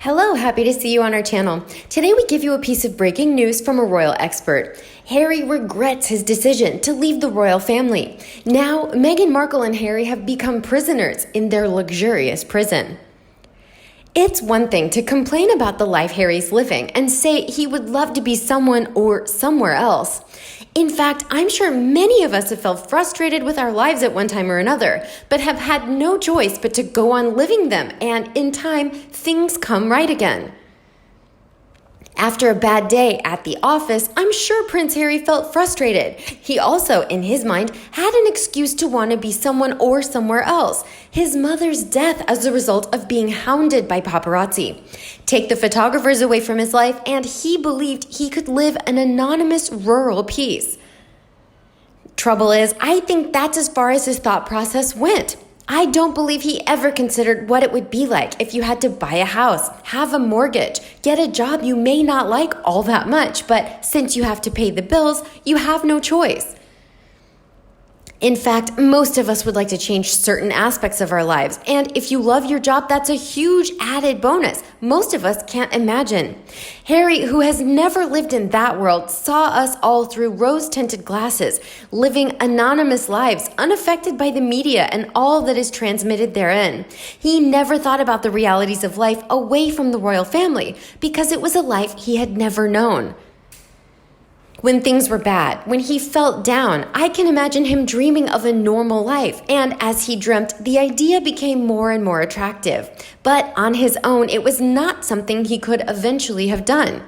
Hello, happy to see you on our channel. Today we give you a piece of breaking news from a royal expert. Harry regrets his decision to leave the royal family. Now, Meghan Markle and Harry have become prisoners in their luxurious prison. It's one thing to complain about the life Harry's living and say he would love to be someone or somewhere else. In fact, I'm sure many of us have felt frustrated with our lives at one time or another, but have had no choice but to go on living them, and in time, things come right again. After a bad day at the office, I'm sure Prince Harry felt frustrated. He also, in his mind, had an excuse to want to be someone or somewhere else. His mother's death as a result of being hounded by paparazzi. Take the photographers away from his life, and he believed he could live an anonymous rural peace. Trouble is, I think that's as far as his thought process went. I don't believe he ever considered what it would be like if you had to buy a house, have a mortgage, get a job you may not like all that much, but since you have to pay the bills, you have no choice. In fact, most of us would like to change certain aspects of our lives, and if you love your job, that's a huge added bonus most of us can't imagine. Harry, who has never lived in that world, saw us all through rose-tinted glasses, living anonymous lives, unaffected by the media and all that is transmitted therein. He never thought about the realities of life away from the royal family, because it was a life he had never known. When things were bad, when he felt down, I can imagine him dreaming of a normal life, and as he dreamt, the idea became more and more attractive. But on his own, it was not something he could eventually have done.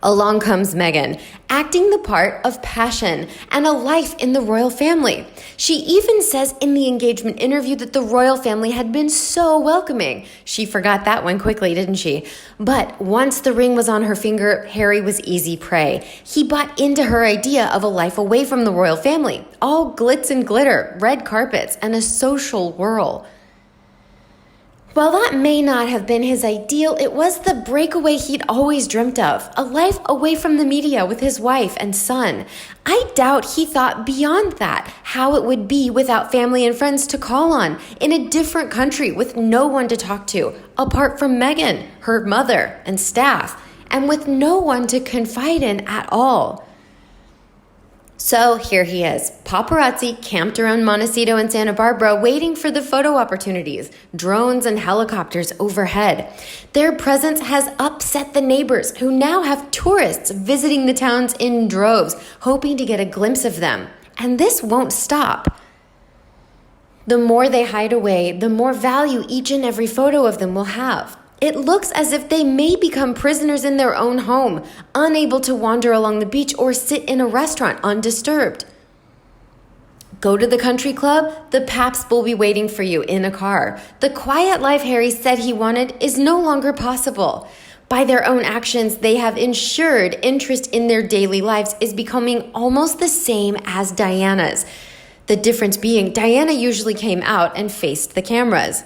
Along comes Meghan, acting the part of passion and a life in the royal family. She even says in the engagement interview that the royal family had been so welcoming. She forgot that one quickly, didn't she? But once the ring was on her finger, Harry was easy prey. He bought into her idea of a life away from the royal family, all glitz and glitter, red carpets, and a social whirl. While that may not have been his ideal, it was the breakaway he'd always dreamt of, a life away from the media with his wife and son. I doubt he thought beyond that, how it would be without family and friends to call on, in a different country with no one to talk to, apart from Meghan, her mother, and staff, and with no one to confide in at all. So here he is, paparazzi camped around Montecito and Santa Barbara waiting for the photo opportunities, drones and helicopters overhead. Their presence has upset the neighbors, who now have tourists visiting the towns in droves, hoping to get a glimpse of them. And this won't stop. The more they hide away, the more value each and every photo of them will have. It looks as if they may become prisoners in their own home, unable to wander along the beach or sit in a restaurant undisturbed. Go to the country club, the Paps will be waiting for you in a car. The quiet life Harry said he wanted is no longer possible. By their own actions, they have ensured interest in their daily lives is becoming almost the same as Diana's. The difference being, Diana usually came out and faced the cameras.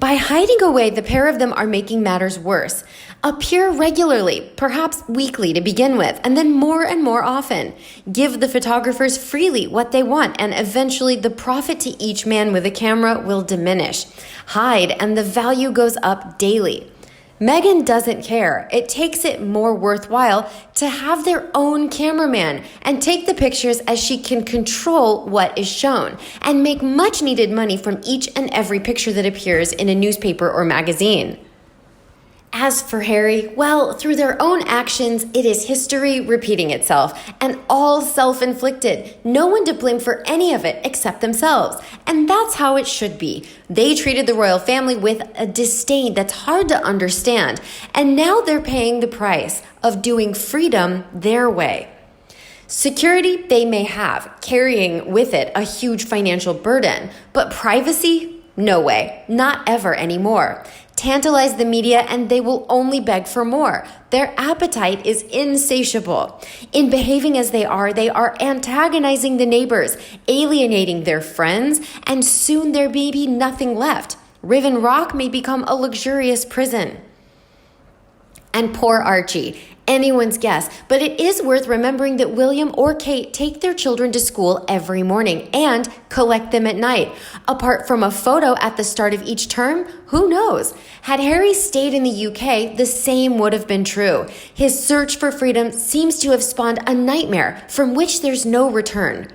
By hiding away, the pair of them are making matters worse. Appear regularly, perhaps weekly to begin with, and then more and more often. Give the photographers freely what they want, and eventually the profit to each man with a camera will diminish. Hide, and the value goes up daily. Meghan doesn't care. It takes it more worthwhile to have their own cameraman and take the pictures as she can control what is shown and make much needed money from each and every picture that appears in a newspaper or magazine. As for Harry, well, through their own actions, it is history repeating itself, and all self-inflicted. No one to blame for any of it except themselves. And that's how it should be. They treated the royal family with a disdain that's hard to understand, and now they're paying the price of doing freedom their way. Security they may have, carrying with it a huge financial burden, but privacy? No way, not ever anymore. Tantalize the media and they will only beg for more. Their appetite is insatiable. In behaving as they are antagonizing the neighbors, alienating their friends, and soon there may be nothing left. Riven Rock may become a luxurious prison. And poor Archie. Anyone's guess, but it is worth remembering that William or Kate take their children to school every morning and collect them at night. Apart from a photo at the start of each term, who knows? Had Harry stayed in the UK, the same would have been true. His search for freedom seems to have spawned a nightmare from which there's no return.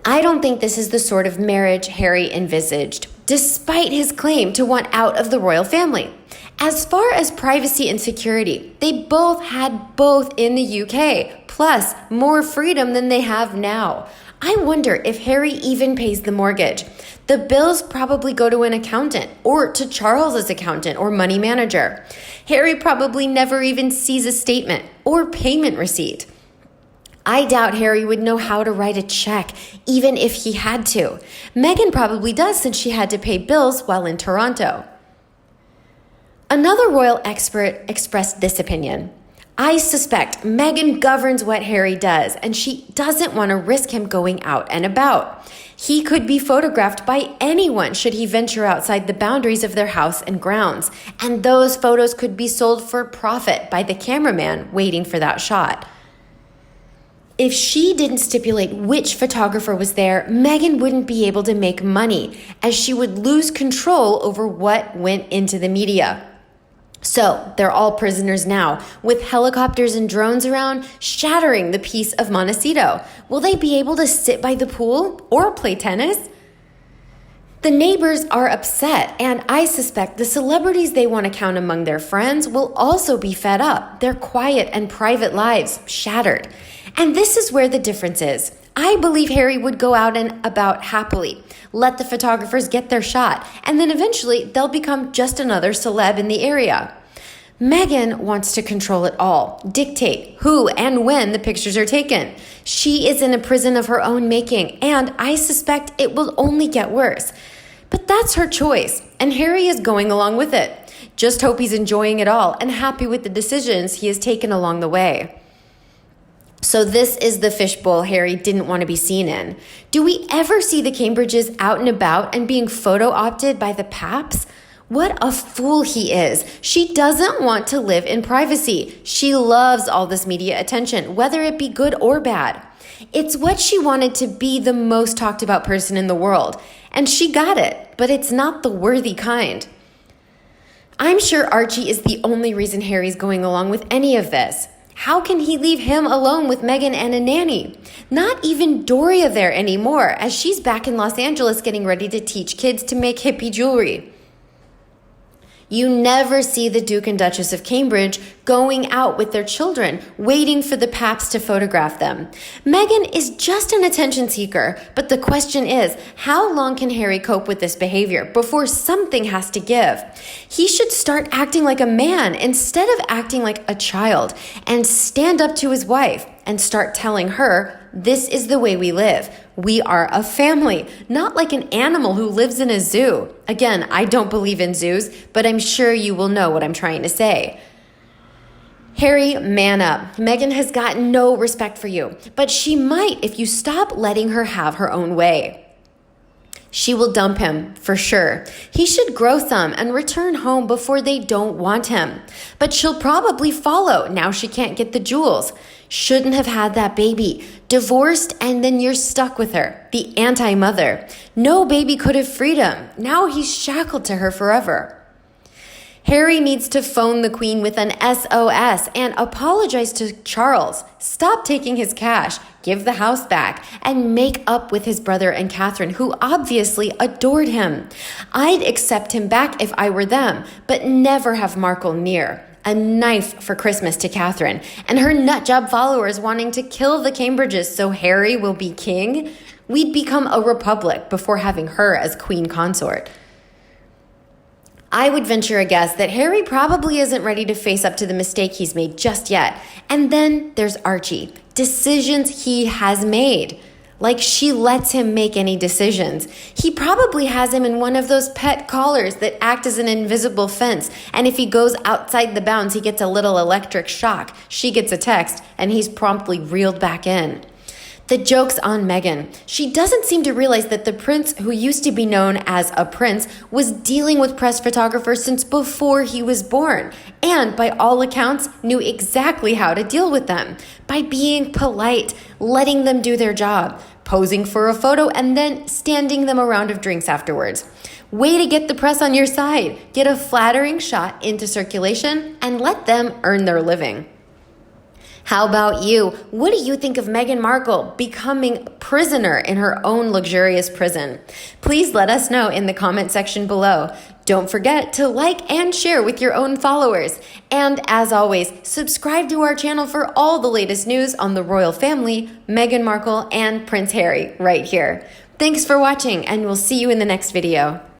I don't think this is the sort of marriage Harry envisaged, despite his claim to want out of the royal family. As far as privacy and security, they both had both in the UK, plus more freedom than they have now. I wonder if Harry even pays the mortgage. The bills probably go to an accountant or to Charles's accountant or money manager. Harry probably never even sees a statement or payment receipt. I doubt Harry would know how to write a check, even if he had to. Meghan probably does since she had to pay bills while in Toronto. Another royal expert expressed this opinion. I suspect Meghan governs what Harry does, and she doesn't want to risk him going out and about. He could be photographed by anyone should he venture outside the boundaries of their house and grounds, and those photos could be sold for profit by the cameraman waiting for that shot. If she didn't stipulate which photographer was there, Meghan wouldn't be able to make money, as she would lose control over what went into the media. So they're all prisoners now, with helicopters and drones around, shattering the peace of Montecito. Will they be able to sit by the pool or play tennis? The neighbors are upset, and I suspect the celebrities they want to count among their friends will also be fed up, their quiet and private lives shattered. And this is where the difference is. I believe Harry would go out and about happily, let the photographers get their shot, and then eventually they'll become just another celeb in the area. Meghan wants to control it all, dictate who and when the pictures are taken. She is in a prison of her own making, and I suspect it will only get worse. But that's her choice, and Harry is going along with it. Just hope he's enjoying it all and happy with the decisions he has taken along the way. So this is the fishbowl Harry didn't want to be seen in. Do we ever see the Cambridges out and about and being photo-opted by the paps? What a fool he is. She doesn't want to live in privacy. She loves all this media attention, whether it be good or bad. It's what she wanted to be the most talked about person in the world. And she got it, but it's not the worthy kind. I'm sure Archie is the only reason Harry's going along with any of this. How can he leave him alone with Meghan and a nanny? Not even Doria there anymore, as she's back in Los Angeles getting ready to teach kids to make hippie jewelry. You never see the Duke and Duchess of Cambridge going out with their children, waiting for the paps to photograph them. Meghan is just an attention seeker, but the question is, how long can Harry cope with this behavior before something has to give? He should start acting like a man instead of acting like a child, and stand up to his wife and start telling her, this is the way we live. We are a family, not like an animal who lives in a zoo. Again, I don't believe in zoos, but I'm sure you will know what I'm trying to say. Harry, man up. Meghan has got no respect for you, but she might if you stop letting her have her own way. She will dump him, for sure. He should grow some and return home before they don't want him. But she'll probably follow, now she can't get the jewels. Shouldn't have had that baby. Divorced, and then you're stuck with her, the anti-mother. No baby could have freed him. Now he's shackled to her forever. Harry needs to phone the Queen with an SOS and apologize to Charles. Stop taking his cash, give the house back, and make up with his brother and Catherine, who obviously adored him. I'd accept him back if I were them, but never have Markle near. A knife for Christmas to Catherine, and her nutjob followers wanting to kill the Cambridges so Harry will be king. We'd become a republic before having her as queen consort. I would venture a guess that Harry probably isn't ready to face up to the mistake he's made just yet. And then there's Archie. Decisions he has made. Like she lets him make any decisions. He probably has him in one of those pet collars that act as an invisible fence. And if he goes outside the bounds, he gets a little electric shock. She gets a text, and he's promptly reeled back in. The joke's on Meghan. She doesn't seem to realize that the prince, who used to be known as a prince, was dealing with press photographers since before he was born, and by all accounts, knew exactly how to deal with them by being polite, letting them do their job, posing for a photo, and then standing them a round of drinks afterwards. Way to get the press on your side. Get a flattering shot into circulation and let them earn their living. How about you? What do you think of Meghan Markle becoming prisoner in her own luxurious prison? Please let us know in the comment section below. Don't forget to like and share with your own followers. And as always, subscribe to our channel for all the latest news on the royal family, Meghan Markle, and Prince Harry right here. Thanks for watching, and we'll see you in the next video.